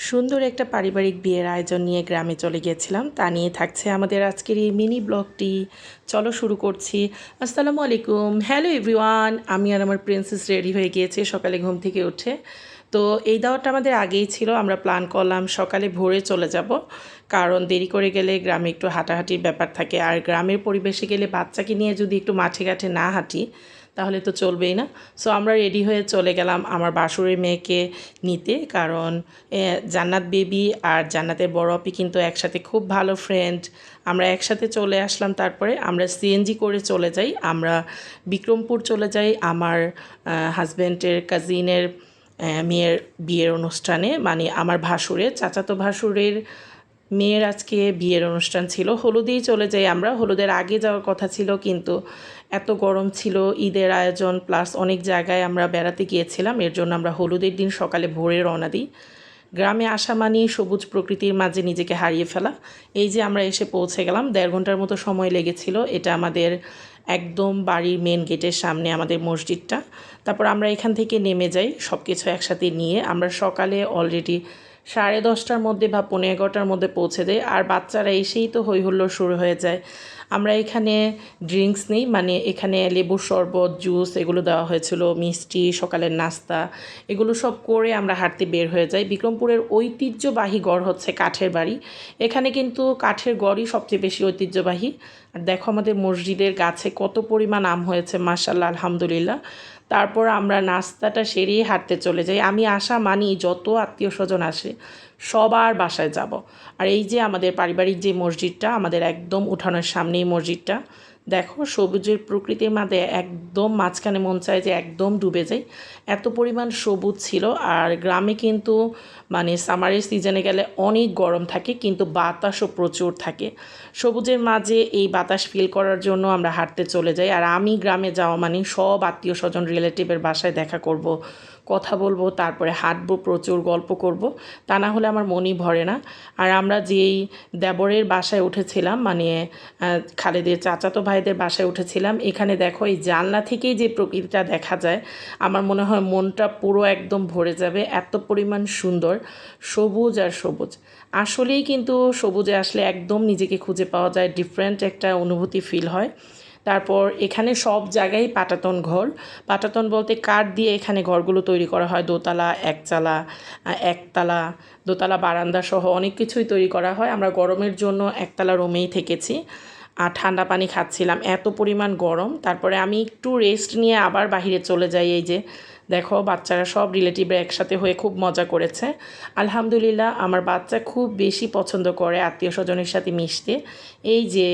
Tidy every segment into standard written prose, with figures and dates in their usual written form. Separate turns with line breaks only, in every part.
সুন্দর একটা পারিবারিক বিয়ের আয়োজন নিয়ে গ্রামে চলে গিয়েছিলাম। তা নিয়ে থাকছে আমাদের আজকের এই মিনি ব্লগটি। চলো শুরু করছি। আসসালামু আলাইকুম, হ্যালো এভরিওয়ান। আমি আর আমার প্রিন্সেস রেডি হয়ে গিয়েছি সকালে ঘুম থেকে উঠে। তো এই দাওয়াতটা আমাদের আগেই ছিল, আমরা প্ল্যান করলাম সকালে ভোরে চলে যাব, কারণ দেরি করে গেলে গ্রামে একটু হাঁটাহাঁটির ব্যাপার থাকে। আর গ্রামের পরিবেশে গেলে বাচ্চাকে নিয়ে যদি একটু মাঠে ঘাটে না হাঁটি তাহলে তো চলবেই না। সো আমরা রেডি হয়ে চলে গেলাম আমার বাসুরের মেয়েকে নিতে, কারণ জান্নাত বেবি আর জান্নাতের বড় আপি কিন্তু একসাথে খুব ভালো ফ্রেন্ড। আমরা একসাথে চলে আসলাম। তারপরে আমরা সিএনজি করে চলে যাই, আমরা বিক্রমপুর চলে যাই আমার হাজব্যান্ডের কাজিনের মেয়ের বিয়ের অনুষ্ঠানে, মানে আমার ভাসুরের চাচাতো ভাসুরের মেয়ের আজকে বিয়ের অনুষ্ঠান ছিল। হলুদেই চলে যাই আমরা, হলুদের আগে যাওয়ার কথা ছিল কিন্তু এত গরম ছিল, ঈদের আয়োজন প্লাস অনেক জায়গায় আমরা বেড়াতে গিয়েছিলাম, এর জন্য আমরা হলুদের দিন সকালে ভোরে রওনা দিই। গ্রামে আসা মানেই সবুজ প্রকৃতির মাঝে নিজেকে হারিয়ে ফেলা। এই যে আমরা এসে পৌঁছে গেলাম, 1.5 ঘন্টার মতো সময় লেগেছিল। এটা আমাদের একদম বাড়ির মেন গেটের সামনে আমাদের মসজিদটা। তারপর আমরা এখান থেকে নেমে যাই সব কিছু একসাথে নিয়ে। আমরা সকালে অলরেডি 10:30টার মধ্যে বা 11:15টার মধ্যে পৌঁছে যাই, আর বাচ্চারা এসেই তো হই হুল্লোড় শুরু হয়ে যায়। আমরা এখানে ড্রিঙ্কস নেই, মানে এখানে লেবুর শরবত, জুস এগুলো দেওয়া হয়েছিল, মিষ্টি, সকালের নাস্তা, এগুলো সব করে আমরা হাঁটতে বের হয়ে যাই। বিক্রমপুরের ঐতিহ্যবাহী গড় হচ্ছে কাঠের বাড়ি। এখানে কিন্তু কাঠের গড়ই সবচেয়ে বেশি ঐতিহ্যবাহী। আর দেখো আমাদের মসজিদের গাছে কত পরিমাণ আম হয়েছে, মাশাআল্লাহ, আলহামদুলিল্লাহ। তারপর আমরা নাস্তাটা সেরেই হাঁটতে চলে যাই। আমি আসা মানি যত আত্মীয় স্বজন আসে সবার বাসায় যাব। আর এই যে আমাদের পারিবারিক যে মসজিদটা, আমাদের একদম উঠানের সামনেই মসজিদটা। দেখো সবুজের প্রকৃতির মাঝে একদম মাঝখানে মন চায় যে একদম ডুবে যায়, এত পরিমাণ সবুজ ছিল। আর গ্রামে কিন্তু মানে সামারের সিজনে গেলে অনেক গরম থাকে, কিন্তু বাতাসও প্রচুর থাকে। সবুজের মাঝে এই বাতাস ফিল করার জন্য আমরা হাঁটতে চলে যাই। আর আমি গ্রামে যাওয়া মানে সব আত্মীয় স্বজন রিলেটিভের বাসায় দেখা করব, কথা বলবো, তারপরে হাঁটবো, প্রচুর গল্প করব, তা না হলে আমার মনই ভরে না। আর আমরা যেই দেবরের বাসায় উঠেছিলাম, মানে খালেদের চাচাতো ভাইদের বাসায় উঠেছিলাম, এখানে দেখো এই জানলা থেকেই যে প্রকৃতিটা দেখা যায়, আমার মনে হয় মনটা পুরো একদম ভরে যাবে, এত পরিমাণ সুন্দর সবুজ আর সবুজ। আসলেই কিন্তু সবুজে আসলে একদম নিজেকে খুঁজে পাওয়া যায়, ডিফারেন্ট একটা অনুভূতি ফিল হয়। তারপর এখানে সব জায়গায় পাটাতন ঘর, পাটাতন বলতে কাঠ দিয়ে এখানে ঘরগুলো তৈরি করা হয়, দোতলা, একচালা, একতলা, দোতলা, বারান্দা সহ অনেক কিছুই তৈরি করা হয়। আমরা গরমের জন্য একতলা রুমেই থেকেছি আর ঠান্ডা পানি খাচ্ছিলাম, এত পরিমাণ গরম। তারপরে আমি একটু রেস্ট নিয়ে আবার বাহিরে চলে যাই। এই যে দেখো বাচ্চারা সব রিলেটিভরা একসাথে হয়ে খুব মজা করেছে। আলহামদুলিল্লাহ, আমার বাচ্চা খুব বেশি পছন্দ করে আত্মীয় স্বজনের সাথে মিশতে। এই যে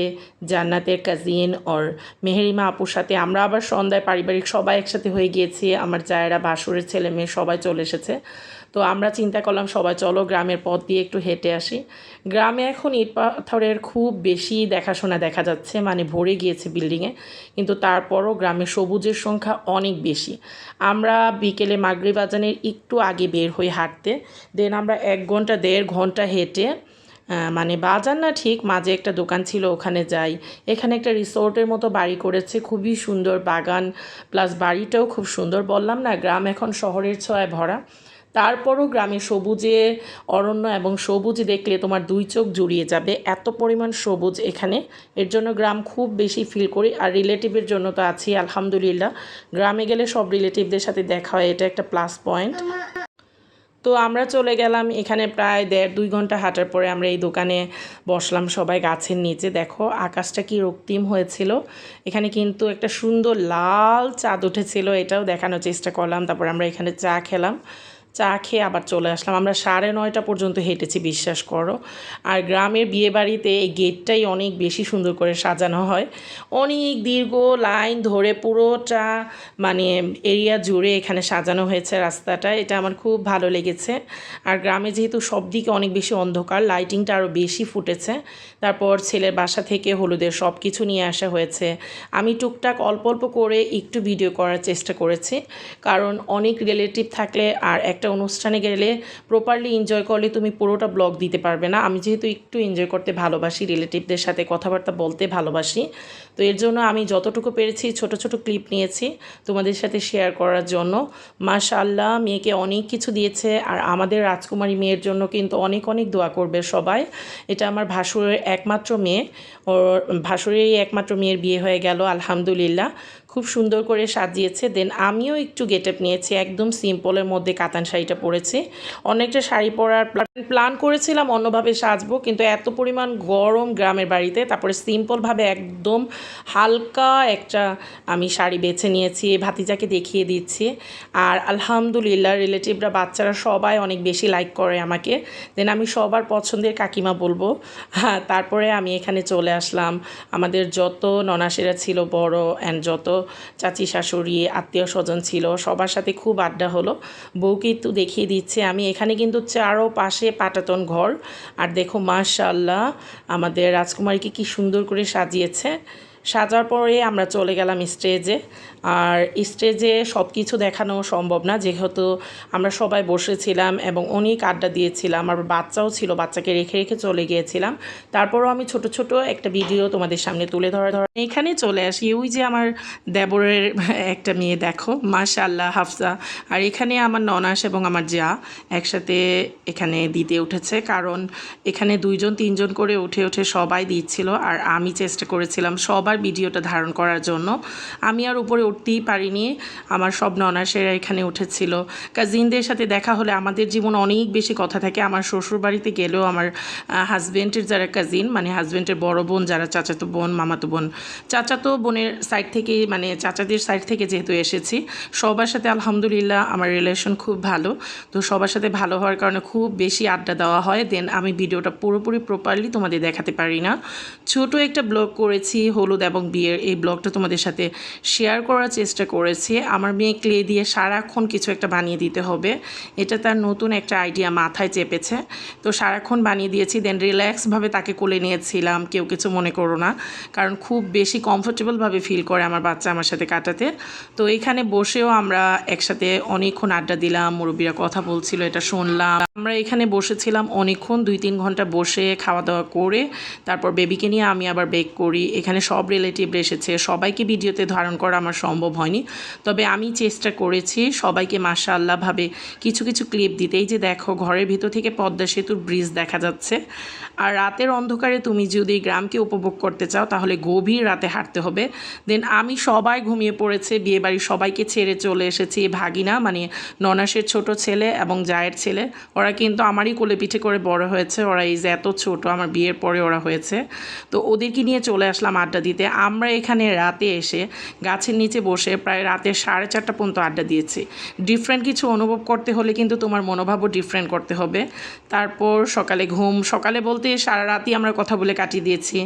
জান্নাতের কাজিন ওর মেহেরিমা আপুর সাথে আমরা আবার সন্ধ্যায় পারিবারিক সবাই একসাথে হয়ে গিয়েছি, আমার জায়েরা, বাসুরের ছেলে মেয়ে সবাই চলে এসেছে। তো আমরা চিন্তা করলাম সবাই চলো গ্রামের পথ দিয়ে একটু হেঁটে আসি। গ্রামে এখন ইট পাথরের খুব বেশি দেখাশোনা দেখা যাচ্ছে, মানে ভরে গিয়েছে বিল্ডিংয়ে, কিন্তু তারপরও গ্রামে সবুজের সংখ্যা অনেক বেশি। আমরা বিকেলে মাগরিব আজানের একটু আগে বের হই হাঁটতে, দেন আমরা 1 ঘন্টা 1.5 ঘন্টা হেঁটে মানে বাজার না ঠিক, মাঝে একটা দোকান ছিল ওখানে যাই। এখানে একটা রিসোর্টের মতো বাড়ি করেছে, খুবই সুন্দর বাগান, প্লাস বাড়িটাও খুব সুন্দর। বললাম না গ্রাম এখন শহরের ছোঁয়ায় ভরা, তারপরও গ্রামে সবুজে অরণ্য এবং সবুজ দেখলে তোমার 2 চোখ জুড়িয়ে যাবে, এত পরিমাণ সবুজ এখানে। এর জন্য গ্রাম খুব বেশি ফিল করি। আর রিলেটিভের জন্য তো আছি আলহামদুলিল্লাহ, গ্রামে গেলে সব রিলেটিভদের সাথে দেখা হয়, এটা একটা প্লাস পয়েন্ট। তো আমরা চলে গেলাম, এখানে প্রায় 1.5-2 ঘন্টা হাঁটার পরে আমরা এই দোকানে বসলাম সবাই গাছের নিচে। দেখো আকাশটা কি রক্তিম হয়েছিল, এখানে কিন্তু একটা সুন্দর লাল চাঁদ উঠেছিল, এটাও দেখানোর চেষ্টা করলাম। তারপর আমরা এখানে চা খেলাম, চা খেয়ে আবার চলে আসলাম। আমরা 9:30 পর্যন্ত হেঁটেছি, বিশ্বাস করো। আর গ্রামের বিয়েবাড়িতে এই গেটটাই অনেক বেশি সুন্দর করে সাজানো হয়, অনেক দীর্ঘ লাইন ধরে পুরোটা মানে এরিয়া জুড়ে এখানে সাজানো হয়েছে রাস্তাটা, এটা আমার খুব ভালো লেগেছে। আর গ্রামে যেহেতু সব দিকে অনেক বেশি অন্ধকার, লাইটিংটা আরও বেশি ফুটেছে। তারপর ছেলের বাসা থেকে হলুদের সব কিছু নিয়ে আসা হয়েছে। আমি টুকটাক অল্প অল্প করে একটু ভিডিও করার চেষ্টা করেছি, কারণ অনেক রিলেটিভ থাকলে আর একটা একটা অনুষ্ঠানে গেলে প্রপারলি এনজয় করলে তুমি পুরোটা ব্লগ দিতে পারবে না। আমি যেহেতু একটু এনজয় করতে ভালোবাসি, রিলেটিভদের সাথে কথাবার্তা বলতে ভালোবাসি, তো এর জন্য আমি যতটুকু পেরেছি ছোট ছোট ক্লিপ নিয়েছি তোমাদের সাথে শেয়ার করার জন্য। মাশাআল্লাহ, মেয়েকে অনেক কিছু দিয়েছে। আর আমাদের রাজকুমারী মেয়ের জন্য কিন্তু অনেক অনেক দোয়া করবে সবাই। এটা আমার ভাসুরের একমাত্র মেয়ে, ওর ভাসুরেরই একমাত্র মেয়ের বিয়ে হয়ে গেল আলহামদুলিল্লাহ। খুব সুন্দর করে সাজিয়েছে। দেন আমিও একটু গেট আপ নিয়েছি, একদম সিম্পলের মধ্যে কাতান শাড়িটা পরেছি। অনেকটা শাড়ি পরার প্ল্যান করেছিলাম অন্যভাবে সাজবো, কিন্তু এত পরিমাণ গরম গ্রামের বাড়িতে, তারপরে সিম্পলভাবে একদম হালকা একটা আমি শাড়ি বেছে নিয়েছি, ভাতিজাকে দেখিয়ে দিচ্ছি। আর আলহামদুলিল্লাহ রিলেটিভরা, বাচ্চারা সবাই অনেক বেশি লাইক করে আমাকে। দেন আমি সবার পছন্দের কাকিমা বলবো। হ্যাঁ, তারপরে আমি এখানে চলে আসলাম। আমাদের যত ননাসেরা ছিল বড় অ্যান্ড যত চাচি শাশুড়ি আত্মীয় স্বজন ছিল সবার সাথে খুব আড্ডা হলো। বউকে একটু দেখিয়ে দিচ্ছে আমি। এখানে কিন্তু চারপাশে পাটাতন ঘর। আর দেখো মাশাআল্লাহ আমাদের রাজকুমারীকে কি সুন্দর করে সাজিয়েছে। সাজার পরে আমরা চলে গেলাম স্টেজে। আর স্টেজে সব কিছু দেখানো সম্ভব না, যেহেতু আমরা সবাই বসেছিলাম এবং অনেক আড্ডা দিয়েছিলাম। আর বাচ্চাও ছিল, বাচ্চাকে রেখে রেখে চলে গিয়েছিলাম। তারপরও আমি ছোট ছোট একটা ভিডিও তোমাদের সামনে তুলে ধরা এখানে চলে আসি। ওই যে আমার দেবরের একটা মেয়ে দেখো মাশাআল্লাহ, হাফসা। আর এখানে আমার ননাস এবং আমার যা একসাথে এখানে দিতে উঠেছে, কারণ এখানে 2জন 3জন করে উঠে উঠে সবাই দিচ্ছিল। আর আমি চেষ্টা করেছিলাম সবার ভিডিওটা ধারণ করার জন্য। আমি আর উপরে উঠতেই পারিনি, আমার সব ননাসেরা এখানে উঠেছিল। কাজিনদের সাথে দেখা হলে আমাদের জীবনে অনেক বেশি কথা থাকে। আমার শ্বশুর বাড়িতে গেলেও আমার হাজব্যান্ডের যারা কাজিন, মানে হাজব্যান্ডের বড় বোন যারা, চাচাতো বোন মামাতো বোন, চাচাতো বোনের সাইড থেকে, মানে চাচাদের সাইড থেকে যেহেতু এসেছি, সবার সাথে আলহামদুলিল্লাহ আমার রিলেশন খুব ভালো। তো সবার সাথে ভালো হওয়ার কারণে খুব বেশি আড্ডা দেওয়া হয়। দেন আমি ভিডিওটা পুরোপুরি প্রপারলি তোমাদের দেখাতে পারি না। ছোট একটা ব্লগ করেছি হলুদ এবং বিয়ের, এই ব্লগটা তোমাদের সাথে শেয়ার করার চেষ্টা করেছি। আমার মেয়ে ক্লে দিয়ে সারাক্ষণ কিছু একটা বানিয়ে দিতে হবে, এটা তার নতুন একটা আইডিয়া মাথায় চেপেছে। তো সারাক্ষণ বানিয়ে দিয়েছি। দেন রিল্যাক্সভাবে তাকে কোলে নিয়েছিলাম, কেউ কিছু মনে করো না, কারণ খুব বেশি কমফোর্টেবলভাবে ফিল করে আমার বাচ্চা আমার সাথে কাটাতে। তো এইখানে বসেও আমরা একসাথে অনেকক্ষণ আড্ডা দিলাম, মুরব্বীরা কথা বলছিল, এটা শুনলাম। আমরা এখানে বসেছিলাম অনেকক্ষণ, 2-3 ঘন্টা বসে খাওয়া দাওয়া করে তারপর বেবিকে নিয়ে আমি আবার বেক করি। এখানে সব রিলেটিভ এসেছে, সবাইকে ভিডিওতে ধারণ করা আমার সম্ভব হয়নি, তবে আমি চেষ্টা করেছি সবাইকে মাশাআল্লাহভাবে কিছু কিছু ক্লিপ দিতে। এই যে দেখো ঘরের ভিতর থেকে পদ্মা সেতুর ব্রিজ দেখা যাচ্ছে। আর রাতের অন্ধকারে তুমি যদি গ্রামকে উপভোগ করতে চাও তাহলে গভীর রাতে হাঁটতে হবে। দেন আমি সবাই ঘুমিয়ে পড়েছে, বিয়েবাড়ির সবাইকে ছেড়ে চলে এসেছি। ভাগিনা মানে ননাসের ছোট ছেলে এবং জায়ের ছেলে, ওরা কিন্তু আমারই কোলে পিঠে করে বড় হয়েছে। ওরা এই যে এত ছোট, আমার বিয়ের পরে ওরা হয়েছে। তো ওদেরকে নিয়ে চলে আসলাম আড্ডা দিতে। আমরা এখানে রাতে এসে গাছের নিচে বসে প্রায় রাতে 4:30 পর্যন্ত আড্ডা দিয়েছি। ডিফারেন্ট কিছু অনুভব করতে হলে কিন্তু তোমার মনোভাবও ডিফারেন্ট করতে হবে। তারপর সকালে ঘুম, সকালে বলতে সারা রাতই আমরা কথা বলে কাটিয়ে দিয়েছি।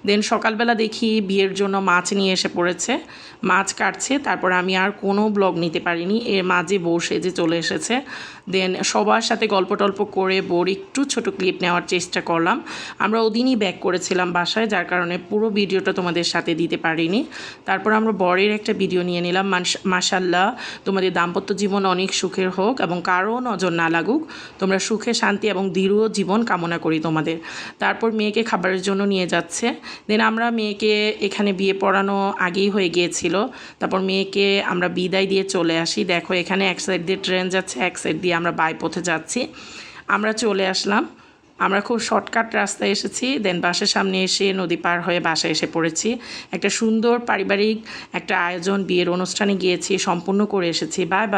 দেন সকালবেলা দেখি বিয়ের জন্য মাছ নিয়ে এসে পড়েছে, মাছ কাটছে। তারপর আমি আর কোনো ব্লগ নিতে পারিনি, এর মাঝে বউ সেজে চলে এসেছে। দেন সবার সাথে গল্প টল্প করে বউর একটু ছোট ক্লিপ নেওয়ার চেষ্টা করলাম। আমরা ওদিনই ব্যাক করেছিলাম বাসায়, যার কারণে পুরো ভিডিওটা তোমাদের সাথে দিতে পারিনি। তারপর আমরা বরের একটা ভিডিও নিয়ে নিলাম। মাশাআল্লাহ তোমাদের দাম্পত্য জীবন অনেক সুখের হোক এবং কারো নজর না লাগুক। তোমরা সুখে শান্তি এবং দৃঢ় জীবন কামনা করি তোমাদের। তারপর মেয়েকে খাবারের জন্য নিয়ে যাচ্ছে। দেন আমরা মেয়েকে এখানে বিয়ে পড়ানো আগেই হয়ে গিয়েছিল। তারপর মেয়েকে আমরা বিদায় দিয়ে চলে আসি। দেখো এখানে এক সাইড দিয়ে ট্রেন যাচ্ছে, এক সাইড দিয়ে আমরা বাইপথে যাচ্ছি। আমরা চলে আসলাম, আমরা খুব শর্টকাট রাস্তায় এসেছি। দেন বাসার সামনে এসে নদী পার হয়ে বাসায় এসে পড়েছি। একটা সুন্দর পারিবারিক একটা আয়োজন, বিয়ের অনুষ্ঠানে গিয়েছি, সম্পূর্ণ করে এসেছি। Bye bye.